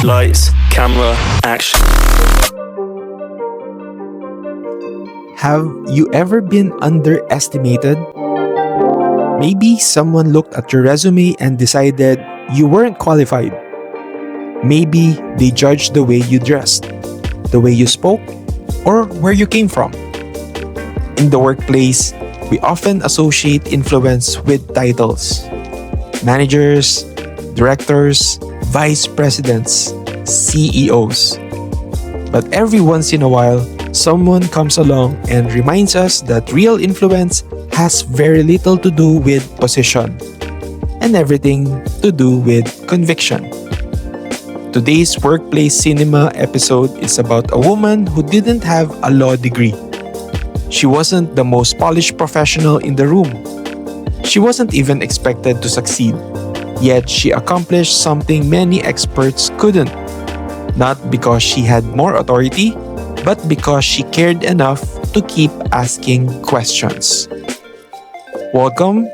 Lights, camera, action. Have you ever been underestimated? Maybe someone looked at your resume and decided you weren't qualified. Maybe they judged the way you dressed, the way you spoke, or where you came from. In the workplace, we often associate influence with titles. Managers, directors, vice presidents, CEOs. But every once in a while, someone comes along and reminds us that real influence has very little to do with position and everything to do with conviction. Today's workplace cinema episode is about a woman who didn't have a law degree. She wasn't the most polished professional in the room. She wasn't even expected to succeed. Yet she accomplished something many experts couldn't. Not because she had more authority, but because she cared enough to keep asking questions. Welcome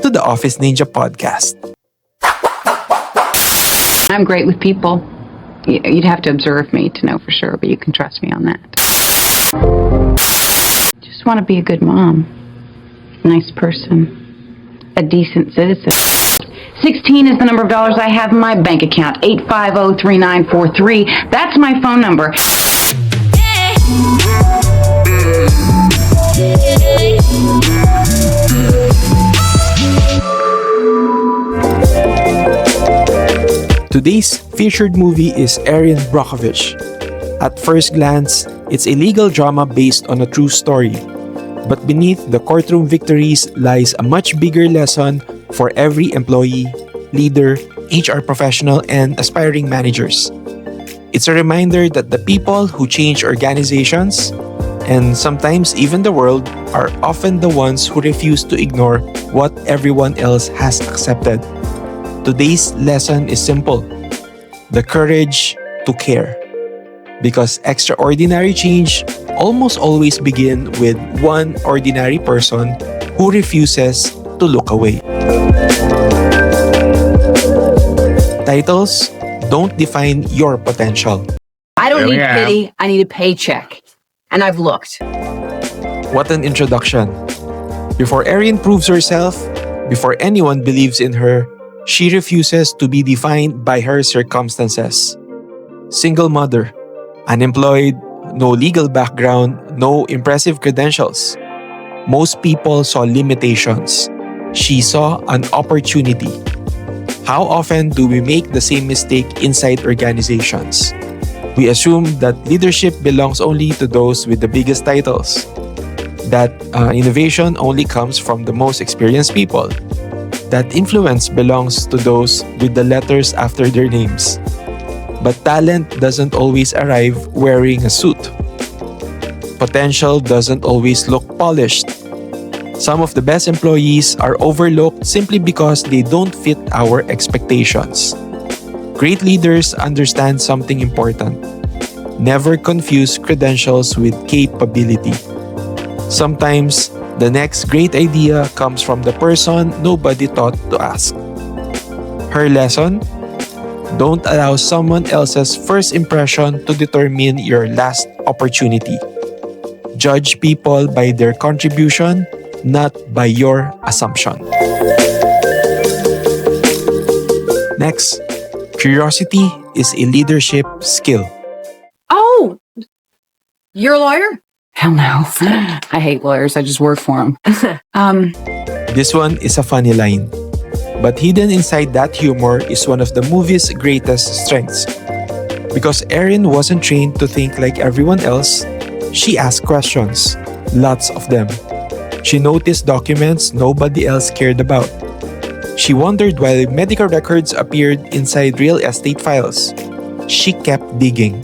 to the Office Ninja Podcast. I'm great with people. You'd have to observe me to know for sure, but you can trust me on that. Just want to be a good mom, nice person, a decent citizen. 16 is the number of dollars I have in my bank account. 850-3943. That's my phone number. Today's featured movie is Erin, Brockovich. At first glance, it's a legal drama based on a true story. But beneath the courtroom victories lies a much bigger lesson for every employee, leader, HR professional, and aspiring managers. It's a reminder that the people who change organizations, and sometimes even the world, are often the ones who refuse to ignore what everyone else has accepted. Today's lesson is simple: the courage to care. Because extraordinary change almost always begins with one ordinary person who refuses to look away. Titles don't define your potential. I don't need pity, I need a paycheck. And I've looked. What an introduction. Before Erin proves herself, before anyone believes in her, she refuses to be defined by her circumstances. Single mother, unemployed, no legal background, no impressive credentials. Most people saw limitations. She saw an opportunity. How often do we make the same mistake inside organizations? We assume that leadership belongs only to those with the biggest titles. That innovation only comes from the most experienced people. That influence belongs to those with the letters after their names. But talent doesn't always arrive wearing a suit. Potential doesn't always look polished. Some of the best employees are overlooked simply because they don't fit our expectations. Great leaders understand something important. Never confuse credentials with capability. Sometimes, the next great idea comes from the person nobody thought to ask. Her lesson? Don't allow someone else's first impression to determine your last opportunity. Judge people by their contribution, not by your assumption. Next, curiosity is a leadership skill. Oh, you're a lawyer? Hell no. I hate lawyers. I just work for them. This one is a funny line. But hidden inside that humor is one of the movie's greatest strengths. Because Erin wasn't trained to think like everyone else, she asked questions, lots of them. She noticed documents nobody else cared about. She wondered why medical records appeared inside real estate files. She kept digging,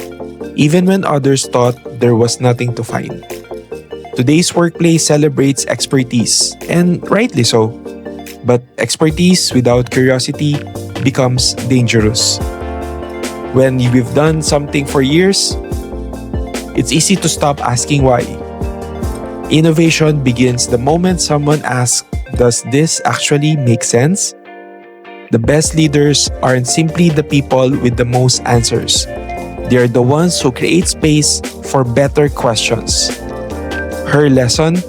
even when others thought there was nothing to find. Today's workplace celebrates expertise, and rightly so. But expertise without curiosity becomes dangerous. When we've done something for years, it's easy to stop asking why. Innovation begins the moment someone asks, "Does this actually make sense?" The best leaders aren't simply the people with the most answers. They are the ones who create space for better questions. Her lesson: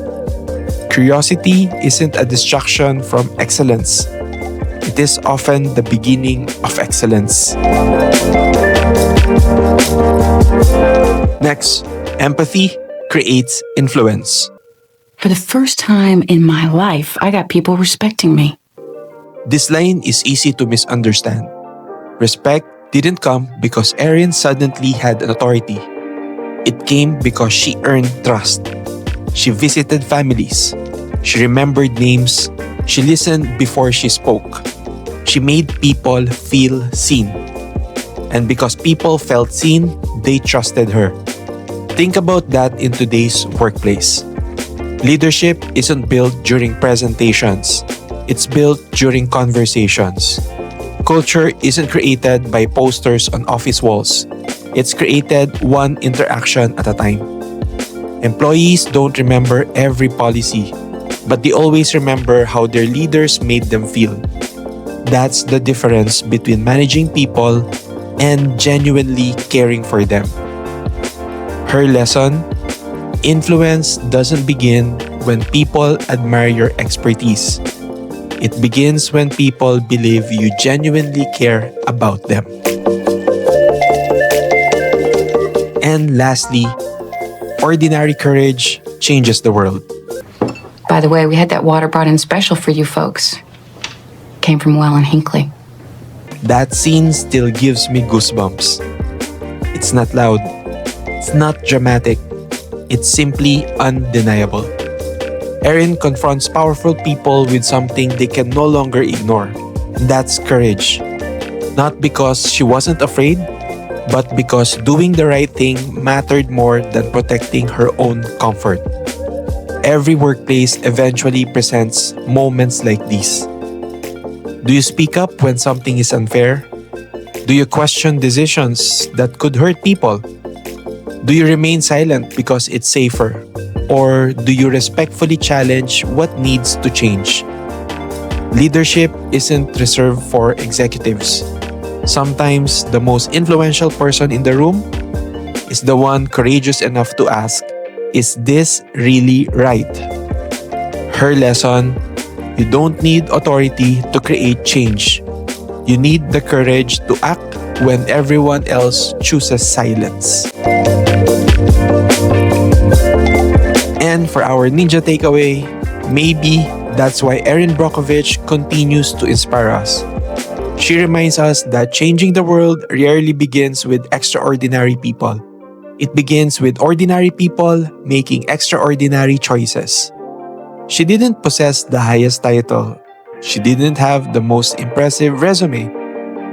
curiosity isn't a distraction from excellence. It is often the beginning of excellence. Next, empathy creates influence. For the first time in my life, I got people respecting me. This line is easy to misunderstand. Respect didn't come because Erin suddenly had an authority. It came because she earned trust. She visited families. She remembered names. She listened before she spoke. She made people feel seen. And because people felt seen, they trusted her. Think about that in today's workplace. Leadership isn't built during presentations. It's built during conversations. Culture isn't created by posters on office walls. It's created one interaction at a time. Employees don't remember every policy, but they always remember how their leaders made them feel. That's the difference between managing people and genuinely caring for them. Her lesson: influence doesn't begin when people admire your expertise. It begins when people believe you genuinely care about them. And lastly, ordinary courage changes the world. By the way, we had that water brought in special for you folks. Came from Well and Hinkley. That scene still gives me goosebumps. It's not loud. It's not dramatic. It's simply undeniable. Erin confronts powerful people with something they can no longer ignore. And that's courage. Not because she wasn't afraid, but because doing the right thing mattered more than protecting her own comfort. Every workplace eventually presents moments like these. Do you speak up when something is unfair? Do you question decisions that could hurt people? Do you remain silent because it's safer? Or do you respectfully challenge what needs to change? Leadership isn't reserved for executives. Sometimes the most influential person in the room is the one courageous enough to ask, is this really right? Her lesson: you don't need authority to create change. You need the courage to act when everyone else chooses silence. And for our ninja takeaway, maybe that's why Erin Brockovich continues to inspire us. She reminds us that changing the world rarely begins with extraordinary people. It begins with ordinary people making extraordinary choices. She didn't possess the highest title. She didn't have the most impressive resume.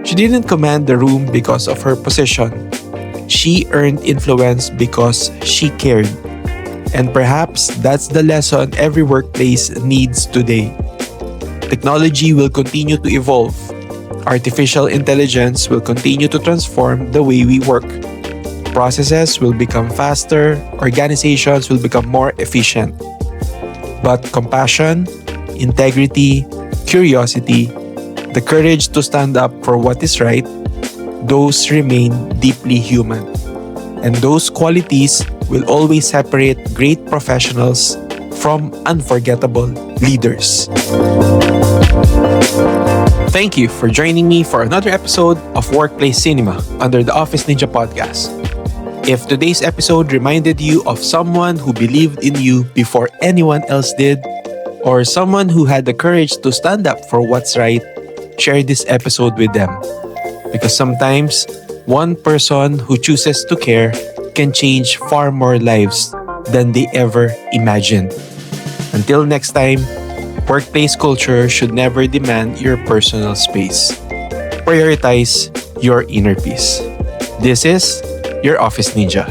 She didn't command the room because of her position. She earned influence because she cared. And perhaps that's the lesson every workplace needs today. Technology will continue to evolve. Artificial intelligence will continue to transform the way we work. Processes will become faster, organizations will become more efficient. But compassion, integrity, curiosity, the courage to stand up for what is right, those remain deeply human. And those qualities will always separate great professionals from unforgettable leaders. Thank you for joining me for another episode of Workplace Cinema under the Office Ninja Podcast. If today's episode reminded you of someone who believed in you before anyone else did, or someone who had the courage to stand up for what's right, share this episode with them. Because sometimes, one person who chooses to care can change far more lives than they ever imagined. Until next time, workplace culture should never demand your personal space. Prioritize your inner peace. This is your Office Ninja.